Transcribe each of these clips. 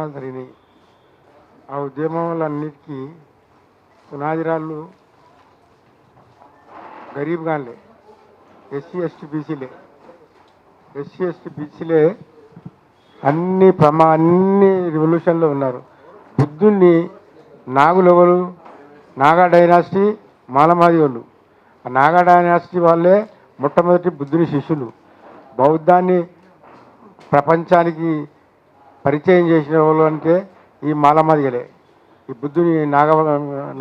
ఉద్యమాలు జరిగినాయి. ఆ ఉద్యమాలన్నిటికీ పునాదిరాళ్ళు గరీబ్ గాన్లే, ఎస్సీ ఎస్టీ బీసీలే. ఎస్సీ ఎస్టీ బీసీలే అన్ని రివల్యూషన్లో ఉన్నారు. బుద్ధుణ్ణి నాగులెవరు, నాగా డైనాసిటీ, మాలమాది వాళ్ళు. ఆ నాగా డైనాసిటీ వాళ్ళే మొట్టమొదటి బుద్ధుని శిష్యులు. బౌద్ధాన్ని ప్రపంచానికి పరిచయం చేసిన వాళ్ళు అంటే ఈ మాలమాదిగలే, ఈ బుద్ధుని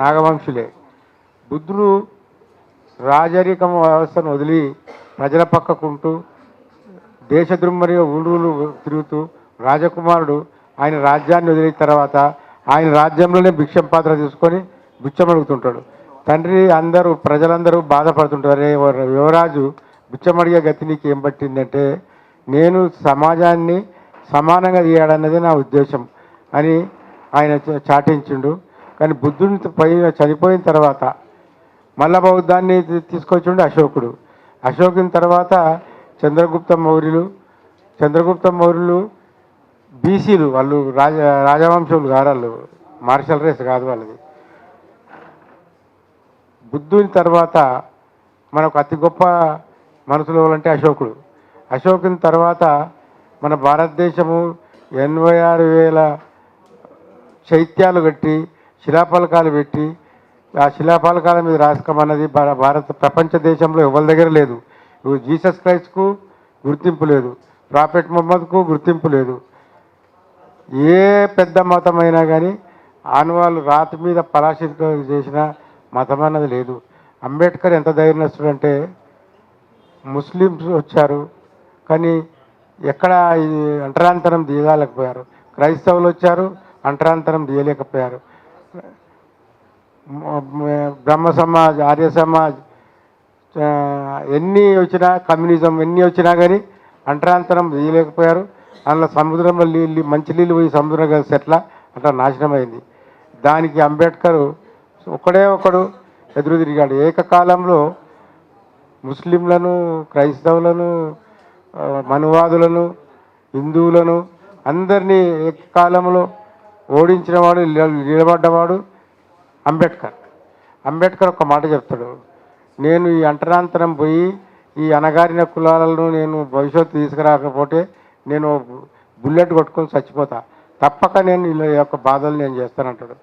నాగవంశులే. బుద్ధుడు రాజరిక వ్యవస్థను వదిలి ప్రజల పక్కకుంటూ దేశద్రుమ్మరిగా ఊళ్ళూరు తిరుగుతూ రాజకుమారుడు ఆయన రాజ్యాన్ని వదిలిన తర్వాత ఆయన రాజ్యంలోనే భిక్షం పాత్ర తీసుకొని బిచ్చం అడుగుతుంటాడు. తండ్రి ప్రజలందరూ బాధపడుతుంటారు, అరే యువరాజు బిచ్చం అడిగే గతి నీకు ఏం పట్టిందంటే, నేను సమాజాన్ని సమానంగా తీయాలన్నది నా ఉద్దేశం అని ఆయన చాటించిండు. కానీ బుద్ధుని చనిపోయిన తర్వాత మల్ల బౌద్ధాన్ని తీసుకొచ్చిండు అశోకుడు. అశోకుని తర్వాత చంద్రగుప్త మౌర్యులు బీసీలు, వాళ్ళు రాజవంశులు కాదు, వాళ్ళు మార్షల్ రేస్ కాదు వాళ్ళది. బుద్ధుని తర్వాత మనకు అతి గొప్ప మనసులో అంటే అశోకుడు. అశోకుని తర్వాత మన భారతదేశము 86,000 చైత్యాలు కట్టి శిలాఫలకాలు పెట్టి ఆ శిలాఫలకాల మీద రాసుకోమన్నది ప్రపంచ దేశంలో ఎవరి దగ్గర లేదు. జీసస్ క్రైస్ట్కు గుర్తింపు లేదు, ప్రాఫెట్ ముహమ్మద్కు గుర్తింపు లేదు. ఏ పెద్ద మతమైనా కానీ ఆనవాళ్ళు రాతి మీద పరాశీలిక చేసిన మతం అన్నది లేదు. అంబేద్కర్ ఎంత ధైర్యస్తుడంటే, ముస్లిమ్స్ వచ్చారు కానీ ఎక్కడ అంటరాంతరం దిగలేకపోయారు, క్రైస్తవులు వచ్చారు అంటరాంతరం దిగలేకపోయారు, బ్రహ్మ సమాజ్, ఆర్య సమాజ్ ఎన్ని వచ్చినా, కమ్యూనిజం ఎన్ని వచ్చినా కానీ అంటరాంతరం దిగలేకపోయారు. అందులో సముద్రంలో మంచి నీళ్ళు పోయి సముద్రం కలిసి ఎట్లా అట్లా నాశనమైంది. దానికి అంబేద్కర్ ఒకడు ఎదురు తిరిగాడు. ఏకకాలంలో ముస్లింలను, క్రైస్తవులను, మనువాదులను, హిందువులను అందరినీ ఏకకాలంలో ఓడించినవాడు, నిలబడ్డవాడు అంబేద్కర్ ఒక మాట చెప్తాడు, నేను ఈ అంటరాంతరం పోయి ఈ అణగారిన కులాలను నేను భవిష్యత్తు తీసుకురాకపోతే నేను బుల్లెట్ కొట్టుకొని చచ్చిపోతా, తప్పక నేను వీళ్ళ యొక్క బాధలు నేను చేస్తానంటాడు.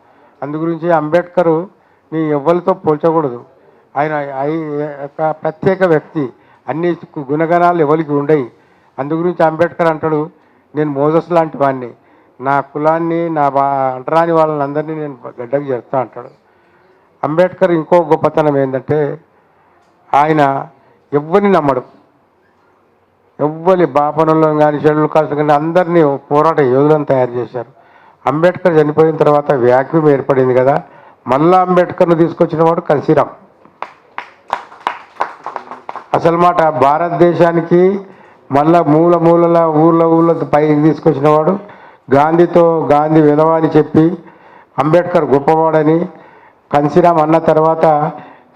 అందుగురించి అంబేద్కరు నీ ఎవ్వరితో పోల్చకూడదు. ఆయన యొక్క ప్రత్యేక వ్యక్తి, అన్ని గుణగణాలు ఎవరికి ఉండయి. అందుగురించి అంబేద్కర్ అంటాడు, నేను మోజస్ లాంటి వాడిని, నా కులాన్ని అంటరాని వాళ్ళని అందరినీ నేను గడ్డకు చేస్తా అంటాడు. అంబేద్కర్ ఇంకో గొప్పతనం ఏంటంటే, ఆయన ఎవ్వరిని నమ్మడు. ఎవ్వరి బాపనంలో కానీ షెడ్యూల్ కాస్ట్ కానీ అందరినీ పోరాట యోధులను తయారు చేశారు. అంబేద్కర్ చనిపోయిన తర్వాత వ్యాక్యూమ్ ఏర్పడింది కదా, మళ్ళా అంబేద్కర్ను తీసుకొచ్చిన వాడు కన్సీరామ్. అసలు మాట భారతదేశానికి మళ్ళా మూలల ఊళ్ళ పైకి తీసుకొచ్చిన వాడు గాంధీ విధవ అని చెప్పి అంబేద్కర్ గొప్పవాడని కన్సీరామ్ అన్న తర్వాత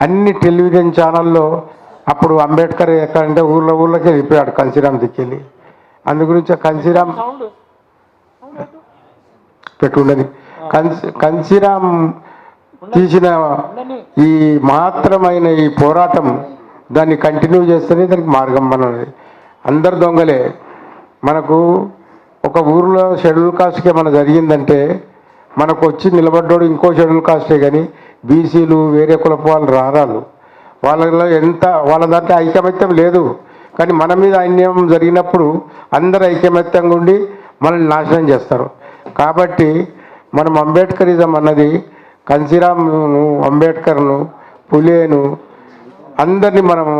అన్ని టెలివిజన్ ఛానల్లో అప్పుడు అంబేద్కర్ ఎక్కడంటే ఊళ్ళకి వెళ్ళిపోయాడు కన్సీరామ్ దిక్కెళ్ళి. అందుగురించి కన్సీరామ్ పెట్టుకుండని కన్సీరామ్ తీసిన ఈ మహత్తరమైన ఈ పోరాటం దాన్ని కంటిన్యూ చేస్తేనే దానికి మార్గం మనది. అందరు దొంగలే. మనకు ఒక ఊరిలో షెడ్యూల్ కాస్ట్కి ఏమైనా జరిగిందంటే మనకు వచ్చి నిలబడ్డాడు ఇంకో షెడ్యూల్ కాస్టే, కానీ బీసీలు వేరే కులపు వాళ్ళు రారాలు, వాళ్ళ దాంట్లో ఐకమత్యం లేదు. కానీ మన మీద అన్యాయం జరిగినప్పుడు అందరూ ఐకమత్యంగా ఉండి మనల్ని నాశనం చేస్తారు. కాబట్టి మనం అంబేద్కరిజం అన్నది కన్సీరామ్ను, అంబేద్కర్ను, పులేను అందరినీ మనము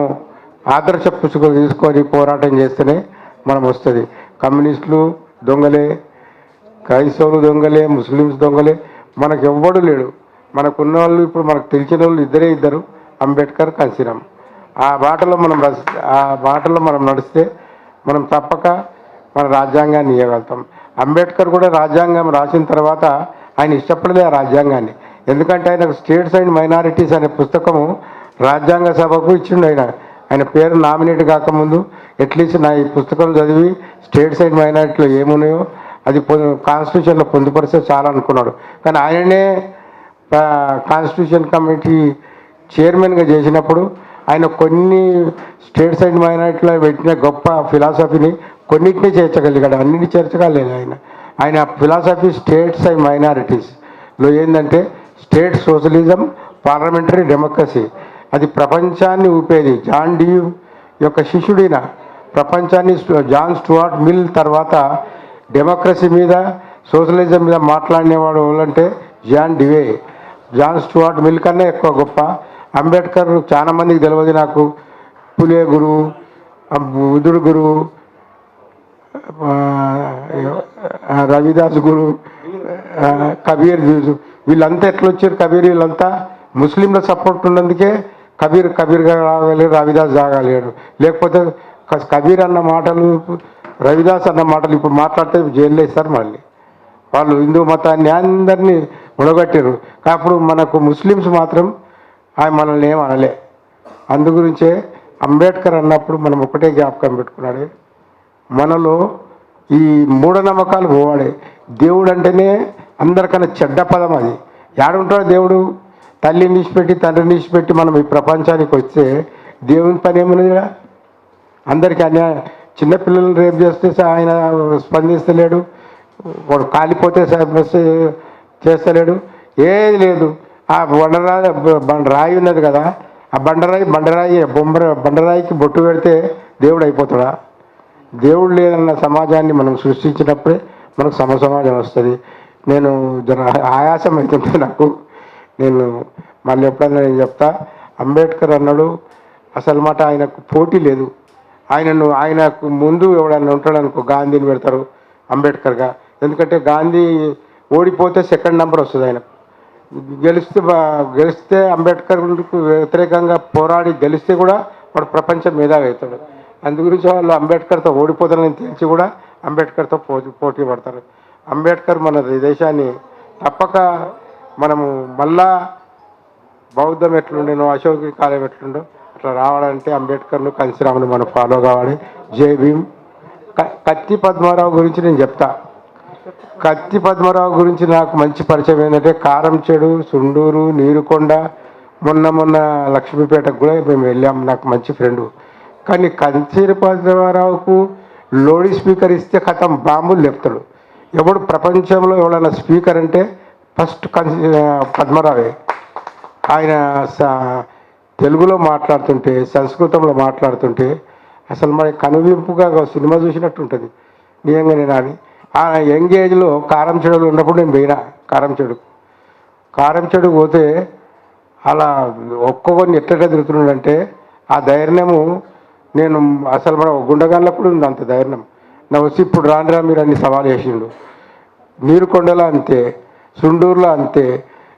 ఆదర్శ పుస్తకాలు తీసుకొని పోరాటం చేస్తేనే మనం వస్తుంది. కమ్యూనిస్టులు దొంగలే, క్రైస్తవులు దొంగలే, ముస్లిమ్స్ దొంగలే, మనకు ఎవ్వడు లేడు. మనకున్న వాళ్ళు ఇప్పుడు మనకు తెలిసిన వాళ్ళు ఇద్దరు, అంబేద్కర్, కన్సీరామ్. ఆ బాటలో మనం నడిస్తే మనం తప్పక మన రాజ్యాంగాన్ని ఇవ్వగలుగుతాం. అంబేద్కర్ కూడా రాజ్యాంగం రాసిన తర్వాత ఆయన ఇష్టపడలే ఆ రాజ్యాంగాన్ని. ఎందుకంటే ఆయన స్టేట్స్ అండ్ మైనారిటీస్ అనే పుస్తకము రాజ్యాంగ సభకు ఇచ్చిండు. ఆయన పేరు నామినేట్ కాకముందు అట్లీస్ట్ నా ఈ పుస్తకం చదివి స్టేట్స్ అండ్ మైనారిటీలో ఏమున్నాయో అది కాన్స్టిట్యూషన్లో పొందుపరిస్తే చాలా అనుకున్నాడు. కానీ ఆయననే కాన్స్టిట్యూషన్ కమిటీ చైర్మన్గా చేసినప్పుడు ఆయన కొన్ని స్టేట్ సైడ్ మైనారిటీలో పెట్టిన గొప్ప ఫిలాసఫీని కొన్నిటిని చేర్చగలిగాడు, అన్నింటినీ చేర్చగలేదు. ఆయన ఫిలాసఫీ స్టేట్ సైడ్ మైనారిటీస్లో ఏంటంటే స్టేట్ సోషలిజం, పార్లమెంటరీ డెమోక్రసీ. అది ప్రపంచాన్ని ఊపేది. జాన్ డ్యూ యొక్క శిష్యుడిన ప్రపంచాన్ని జాన్ స్టూవర్ట్ మిల్ తర్వాత డెమోక్రసీ మీద సోషలిజం మీద మాట్లాడినవాడు ఎవరంటే జాన్ డివే. జాన్ స్టూవర్ట్ మిల్ కన్నా ఎక్కువ గొప్ప. అంబేద్కర్ చాలా మందికి తెలియదు. నాకు పులే గురువు, బుద్ధుడు గురువు, రవిదాస్ గురు, కబీర్ వీళ్ళంతా ఎట్లా వచ్చారు? కబీర్ వీళ్ళంతా ముస్లింల సపోర్ట్ ఉన్నందుకే కబీర్గా రాగలేరు, రవిదాస్ రాగలేరు. లేకపోతే కబీర్ అన్న మాటలు, రవిదాస్ అన్న మాటలు ఇప్పుడు మాట్లాడితే జైల్లో ఇస్తారు. మళ్ళీ వాళ్ళు హిందూ మతాన్ని అందరినీ ముడగట్టారు. అప్పుడు మనకు ముస్లిమ్స్ మాత్రం ఆయన మనల్ని ఏం అనలే. అందుగురించే అంబేద్కర్ అన్నప్పుడు మనం ఒకటే జ్ఞాపకం పెట్టుకున్నాడు, మనలో ఈ మూఢనమ్మకాలు పోవాడే. దేవుడు అంటేనే అందరికన్నా చెడ్డ పదం. అది యాడుంటాడు దేవుడు? తల్లిని విడిచిపెట్టి తండ్రిని విడిచిపెట్టి మనం ఈ ప్రపంచానికి వస్తే దేవుని పని ఏమున్నది? అందరికీ అన్యాయం. చిన్నపిల్లలు రేపు చేస్తే ఆయన స్పందిస్తలేడు, వాడు కాలిపోతే చేస్తలేడు, ఏది లేదు. ఆ రాయి ఉన్నది కదా, ఆ బండరాయికి బొట్టు పెడితే దేవుడు అయిపోతాడా? దేవుడు లేదన్న సమాజాన్ని మనం సృష్టించినప్పుడే మనకు సమాజం వస్తుంది. నేను ఆయాసం అవుతుంటే నాకు, నేను మళ్ళీ ఎప్పుడన్నా నేను చెప్తా. అంబేద్కర్ అన్నాడు అసలు మాట ఆయనకు పోటీ లేదు. ఆయనకు ముందు ఎవడన్నా ఉంటాడనుకో గాంధీని పెడతారు అంబేద్కర్గా. ఎందుకంటే గాంధీ ఓడిపోతే సెకండ్ నెంబర్ వస్తుంది. ఆయన గెలిస్తే అంబేద్కర్కు వ్యతిరేకంగా పోరాడి గెలిస్తే కూడా వాడు ప్రపంచం మేధావి అవుతాడు. అందుగురించి వాళ్ళు అంబేద్కర్తో ఓడిపోతారని తెలిసి కూడా అంబేద్కర్తో పోటీ పడతారు. అంబేద్కర్ మన దేశాన్ని తప్పక మనము మళ్ళా బౌద్ధం ఎట్లుండేనో, అశోక కాలం ఎట్లుండో అట్లా రావాలంటే అంబేద్కర్ను కాంశీరామ్ను మనం ఫాలో కావాలి. జై భీమ్. కత్తి పద్మారావు గురించి నేను చెప్తా. కత్తి పద్మారావు గురించి నాకు మంచి పరిచయం ఏంటంటే కారంచేడు, సుండూరు, నీరుకొండ, మొన్న లక్ష్మీపేటకు కూడా మేము వెళ్ళాం. నాకు మంచి ఫ్రెండు. కానీ కత్తి పద్మారావుకు లోడీ స్పీకర్ ఇస్తే కథం బాంబులు లేపుతాడు. ఎవడు ప్రపంచంలో ఎవడన్నా స్పీకర్ అంటే ఫస్ట్ పద్మరావే. ఆయన తెలుగులో మాట్లాడుతుంటే, సంస్కృతంలో మాట్లాడుతుంటే అసలు మరి కనువింపుగా సినిమా చూసినట్టు ఉంటుంది. నిజంగా నేను అని ఆ యంగ్ ఏజ్లో కారంచెడులో ఉన్నప్పుడు నేను పోయినా కారంచెడు పోతే అలా ఒక్కొక్కరిని ఎట్లా తిరుగుతున్నాడంటే ఆ ధైర్యము నేను అసలు మన గుండగాళ్ళప్పుడు ఉంది అంత ధైర్యం. నా వచ్చి ఇప్పుడు రానురా మీరు అన్ని సవాల్ చేసిండు. నీరుకొండలో అంతే, సుండూరులో అంతే.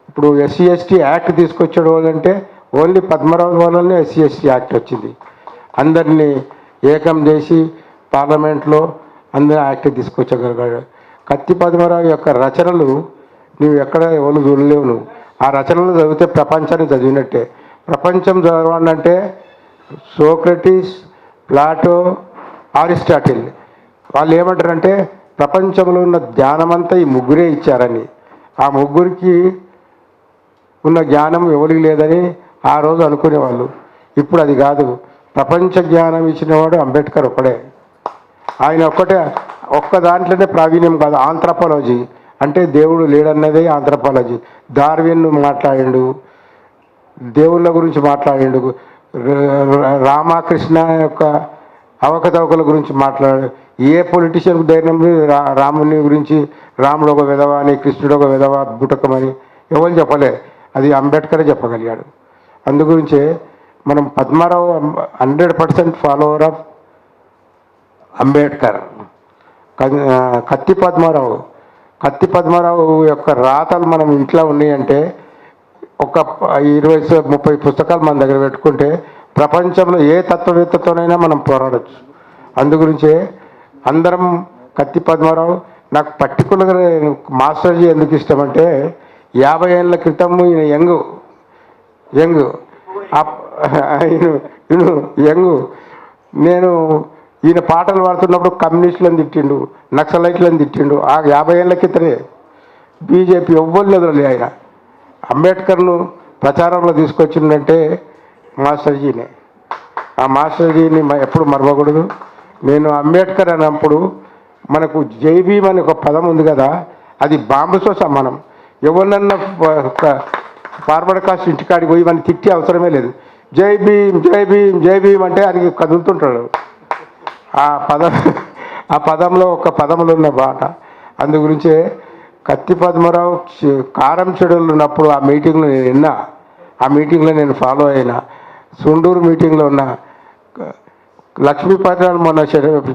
ఇప్పుడు SC/ST యాక్ట్ తీసుకొచ్చాడు వాళ్ళంటే ఓన్లీ పద్మరావు వల్లనే SC/ST యాక్ట్ వచ్చింది. అందరినీ ఏకం చేసి పార్లమెంట్లో అందరూ యాక్ట్ తీసుకొచ్చగలిగాడు. కత్తి పద్మరావు యొక్క రచనలు నువ్వు ఎక్కడ ఎవరు చూడలేవు. నువ్వు ఆ రచనలు చదివితే ప్రపంచాన్ని చదివినట్టే. ప్రపంచం చదవాలంటే సోక్రటీస్, ప్లాటో, అరిస్టాటిల్ వాళ్ళు ఏమంటారంటే ప్రపంచంలో ఉన్న జ్ఞానమంతా ఈ ముగ్గురే ఇచ్చారని. ఆ ముగ్గురికి ఉన్న జ్ఞానం ఎవరికి లేదని ఆ రోజు అనుకునేవాళ్ళు. ఇప్పుడు అది కాదు. ప్రపంచ జ్ఞానం ఇచ్చినవాడు అంబేద్కర్ ఒక్కడే. ఆయన ఒక్క దాంట్లోనే ప్రావీణ్యం కాదు. ఆంథ్రపాలజీ అంటే దేవుడు లేడన్నదే ఆంథ్రపాలజీ. డార్విన్ మాట్లాడిండు, దేవుళ్ళ గురించి మాట్లాడిండు, రామకృష్ణ యొక్క అవకతవకల గురించి మాట్లాడాడు. ఏ పొలిటీషియన్కు ధైర్యం రాముని గురించి రాముడు ఒక విధవ అని, కృష్ణుడు ఒక విధవ బుటకమని ఎవరు చెప్పలే. అది అంబేద్కరే చెప్పగలిగాడు. అందుగురించే మనం పద్మారావు 100% ఫాలోవర్ ఆఫ్ అంబేద్కర్. కత్తి పద్మారావు యొక్క రాతలు మనం ఇంట్లో ఉన్నాయంటే ఒక 20-30 పుస్తకాలు మన దగ్గర పెట్టుకుంటే ప్రపంచంలో ఏ తత్వవేత్తతోనైనా మనం పోరాడచ్చు. అందుగురించే అందరం కత్తి పద్మారావు. నాకు పర్టికులర్గా మాస్టర్జీ ఎందుకు ఇష్టం అంటే 50 ఏళ్ళ క్రితం ఈయన యంగ్ యంగ్ నేను ఈయన పాటలు పాడుతున్నప్పుడు కమ్యూనిస్టులను తిట్టిండు, నక్సలైట్లను తిట్టిండు. ఆ 50 ఏళ్ళ క్రితమే బీజేపీ ఎవ్వరు వదలలే. ఆయన అంబేద్కర్ను ప్రచారంలో తీసుకొచ్చిందంటే మాస్టర్జీనే. ఆ మాస్టర్జీని ఎప్పుడు మరవకూడదు. నేను అంబేద్కర్ అన్నప్పుడు మనకు జై భీమ్ అనే ఒక పదం ఉంది కదా, అది బాంబుతో సమానం. ఎవరినన్నా ఫార్వర్డ్ కాస్ట్ ఇంటికాడికి పోయి మన తిట్టి అవసరమే లేదు. జై భీమ్ జై భీమ్ జై భీమ్ అంటే అది కదులుతుంటాడు. ఆ పదంలో ఒక పదములు ఉన్న బాట. అందు గురించే కత్తి పద్మరావు కారం చెడులు ఉన్నప్పుడు ఆ మీటింగ్లో నేను విన్నా. ఆ మీటింగ్లో నేను ఫాలో అయినా. సుండూరు మీటింగ్లో ఉన్న లక్ష్మీపట్నాలు మొన్న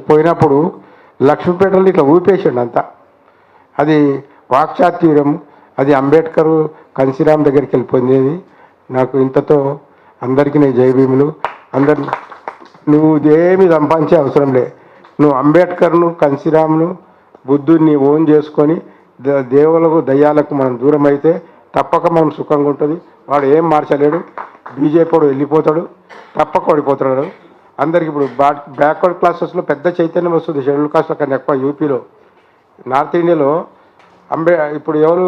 పోయినప్పుడు లక్ష్మీపేటలో ఇట్లా ఊపేసిండు అంతా. అది వాక్చాతుర్యం. అది అంబేద్కర్ కన్సీరామ్ దగ్గరికి వెళ్ళిపోయింది. నాకు ఇంతతో అందరికీ నేను జై భీములు. అందరు నువ్వు ఇదేమి సంపాదించే అవసరం లే. నువ్వు అంబేద్కర్ను కన్సీరామ్ను బుద్ధుడిని ఓన్ చేసుకొని దేవులకు దయ్యాలకు మనం దూరం అయితే తప్పక మనం సుఖంగా ఉంటుంది. వాడు ఏం మార్చలేడు. బీజేపీ వాడు వెళ్ళిపోతాడు, తప్పక ఓడిపోతాడు. అందరికి ఇప్పుడు బ్యాక్వర్డ్ క్లాసెస్లో పెద్ద చైతన్యం వస్తుంది. షెడ్యూల్ కాస్ట్ల కన్నా ఎక్కువ యూపీలో, నార్త్ ఇండియాలో. ఇప్పుడు ఎవరు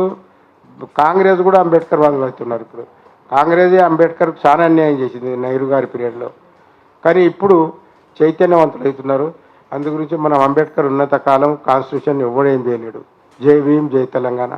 కాంగ్రెస్ కూడా అంబేద్కర్ వాళ్ళు అవుతున్నారు. ఇప్పుడు కాంగ్రెసే అంబేద్కర్ చాలా అన్యాయం చేసింది నెహ్రూ గారి పీరియడ్లో. కానీ ఇప్పుడు చైతన్యవంతులు అవుతున్నారు. అందు గురించి మనం అంబేద్కర్ ఉన్నత కాలం కాన్స్టిట్యూషన్ ఎవడేం చేయలేడు. జై భీమ్, జై తెలంగాణ.